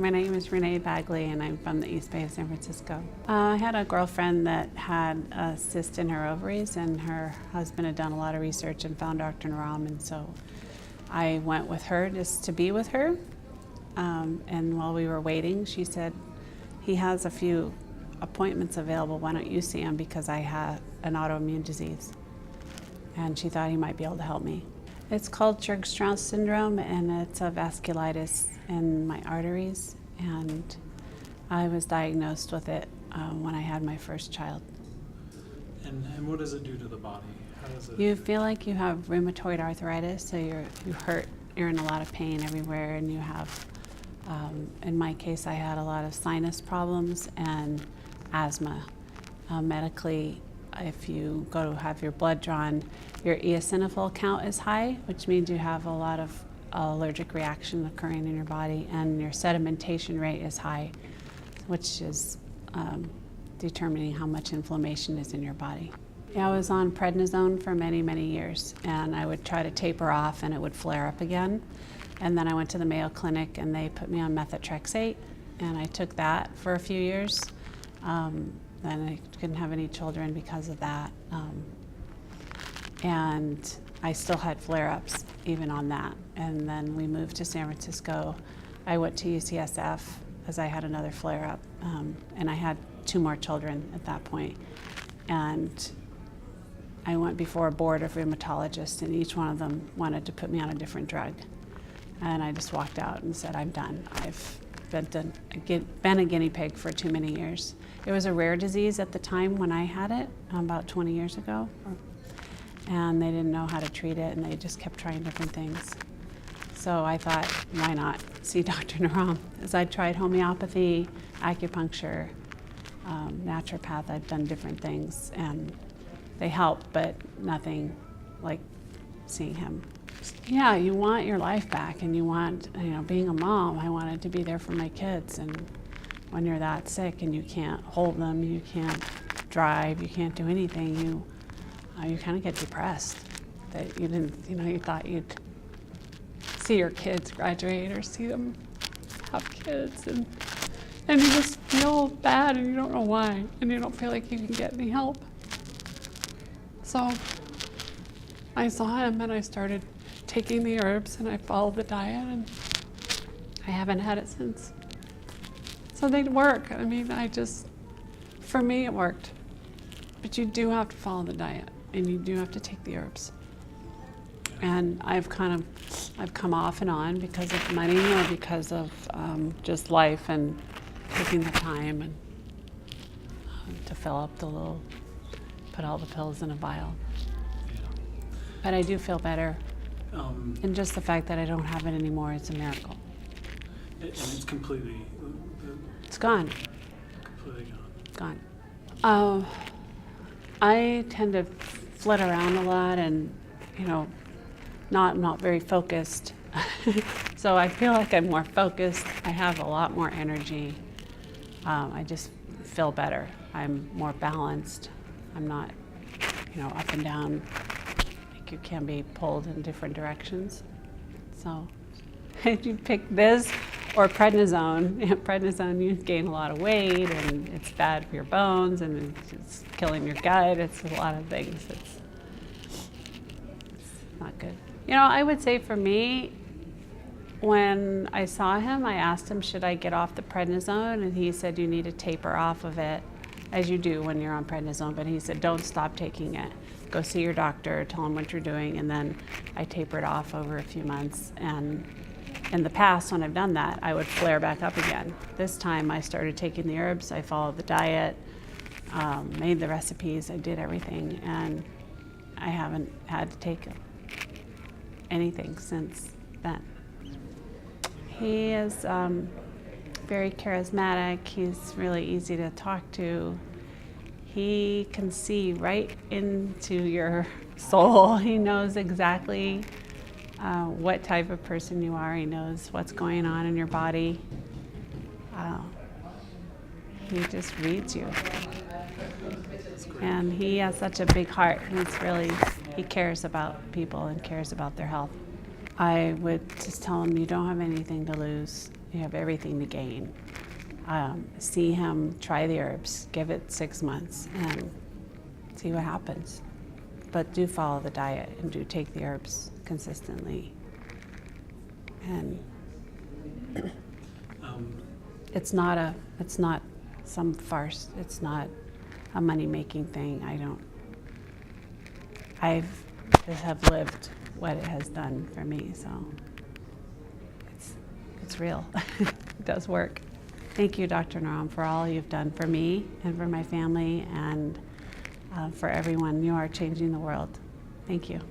My name is Renee Bagley and I'm from the East Bay of San Francisco. I had a girlfriend that had a cyst in her ovaries, and her husband had done a lot of research and found Dr. Naram, and so I went with her just to be with her. And while we were waiting, she said, he has a few appointments available, why don't you see him, because I have an autoimmune disease. And she thought he might be able to help me. It's called churg strauss syndrome, and it's a vasculitis in my arteries, and I was diagnosed with it when I had my first child. And what does it do to the body? How does it? You feel like you have rheumatoid arthritis, so you hurt, you're in a lot of pain everywhere, and you have, in my case, I had a lot of sinus problems and asthma. Medically, if you go to have your blood drawn, your eosinophil count is high, which means you have a lot of allergic reaction occurring in your body, and your sedimentation rate is high, which is determining how much inflammation is in your body. Yeah, I was on prednisone for many, many years, and I would try to taper off and it would flare up again. And then I went to the Mayo Clinic and they put me on methotrexate, and I took that for a few years. Then I couldn't have any children because of that. And I still had flare-ups even on that. And then we moved to San Francisco. I went to UCSF as I had another flare-up. And I had 2 more children at that point. And I went before a board of rheumatologists, and each one of them wanted to put me on a different drug. And I just walked out and said, I'm done. I've been a guinea pig for too many years. It was a rare disease at the time when I had it, about 20 years ago. And they didn't know how to treat it, and they just kept trying different things. So I thought, why not see Dr. Naram? As I tried homeopathy, acupuncture, naturopath, I've done different things, and they help, but nothing like seeing him. Yeah, you want your life back, and you want, being a mom, I wanted to be there for my kids, and when you're that sick and you can't hold them, you can't drive, you can't do anything, you kind of get depressed that you didn't, you thought you'd see your kids graduate or see them have kids, and you just feel bad and you don't know why, and you don't feel like you can get any help. So I saw him and I started taking the herbs and I followed the diet, and I haven't had it since. So they work. For me it worked. But you do have to follow the diet, and you do have to take the herbs. And I've come off and on because of money or because of just life and taking the time and to fill up put all the pills in a vial. Yeah. But I do feel better. And just the fact that I don't have it anymore, it's a miracle. And it's completely... It's gone. Completely gone. Gone. I tend to flit around a lot and, not very focused. So I feel like I'm more focused. I have a lot more energy. I just feel better. I'm more balanced. I'm not, up and down. Like you can be pulled in different directions. So if you pick this or prednisone, prednisone, you gain a lot of weight, and it's bad for your bones, and it's killing your gut. It's a lot of things. It's not good. I would say for me, when I saw him, I asked him, should I get off the prednisone? And he said, you need to taper off of it, as you do when you're on prednisone. But he said, don't stop taking it. Go see your doctor, tell him what you're doing. And then I tapered off over a few months. And in the past, when I've done that, I would flare back up again. This time I started taking the herbs, I followed the diet, made the recipes, I did everything, and I haven't had to take anything since then. He is very charismatic, he's really easy to talk to. He can see right into your soul. He knows exactly what type of person you are. He knows what's going on in your body. He just reads you. And he has such a big heart. He cares about people and cares about their health. I would just tell him, you don't have anything to lose, you have everything to gain. See him try the herbs, give it 6 months and see what happens. But do follow the diet and do take the herbs consistently. And it's not some farce. It's not a money-making thing. I just have lived what it has done for me, so it's real. It does work. Thank you, Dr. Naram, for all you've done for me and for my family and for everyone. You are changing the world. Thank you.